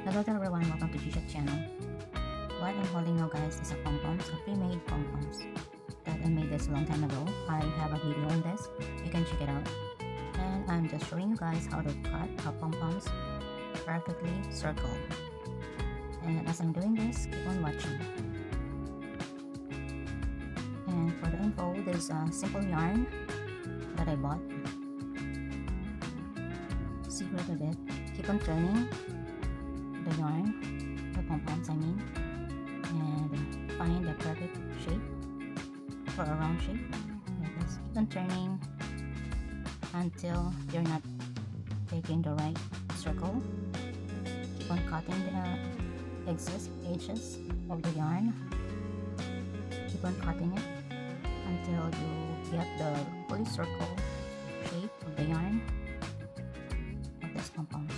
Hello there everyone, welcome to G-Shop channel. What I'm holding now guys is a pom-poms, a pre-made pom-poms that I made this a long time ago. I have a video on this, you can check it out. And I'm just showing you guys how to cut a pom-poms perfectly circle. And as I'm doing this, keep on watching. And for the info, there's a simple yarn that I bought. Secret of it, keep on turning the yarn, the pom-poms I mean, and find the perfect shape for a round shape like this. Keep on turning until you're not taking the right circle. Keep on cutting the excess edges of the yarn. Keep on cutting it until you get the fully circle shape of the yarn of this pom-poms.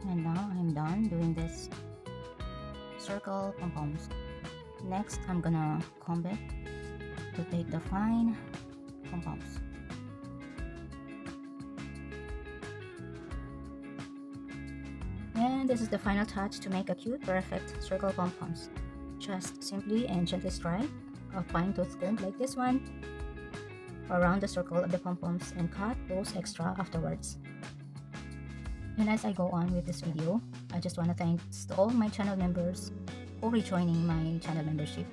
And now I'm done doing this circle pom-poms. Next, I'm gonna comb it to take the fine pom-poms. And this is the final touch to make a cute, perfect circle pom-poms. Just simply and gently strike a fine tooth comb like this one around the circle of the pom-poms and cut those extra afterwards. And as I go on with this video, I just want to thank all my channel members for rejoining my channel membership.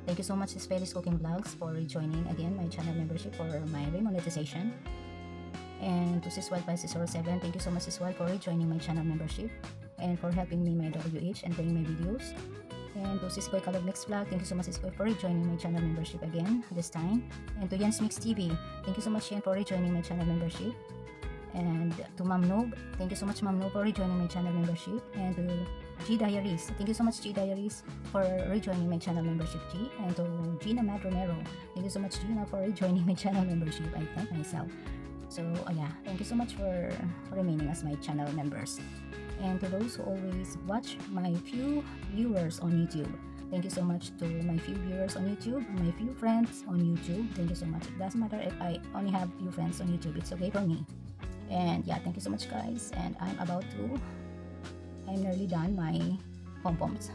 Thank you so much, Feli's Cooking Vlogs, for rejoining again my channel membership for my remonetization. And to Siswal5607, thank you so much Siswal for rejoining my channel membership and for helping me my WH and playing my videos. And to Siskoy Kalog Mix Vlog, thank you so much Siskoy for rejoining my channel membership again this time. And to Jens Mix TV, thank you so much Yan for rejoining my channel membership. And to Ma'am Noob, thank you so much Ma'am Noob for rejoining my channel membership. And to G Diaries, thank you so much G Diaries for rejoining my channel membership G. And to Gina Madronero, thank you so much Gina for rejoining my channel membership. I thank myself. So yeah, thank you so much for remaining as my channel members. And to those who always watch my few viewers on YouTube, thank you so much to my few viewers on YouTube, my few friends on YouTube. Thank you so much. It doesn't matter if I only have few friends on YouTube, it's okay for me. And yeah, thank you so much guys, and I'm nearly done my pom-poms.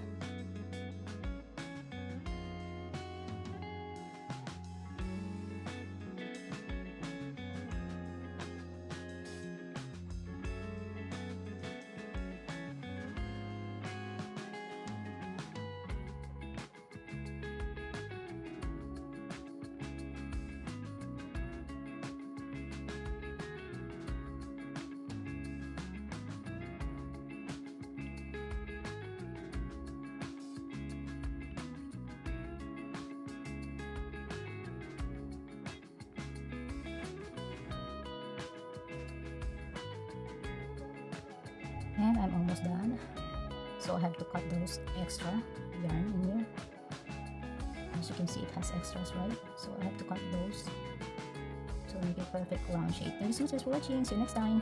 And I'm almost done. So I have to cut those extra yarn in here. As you can see, it has extras, right? So I have to cut those to make a perfect round shape. Thank you so much for watching. See you next time.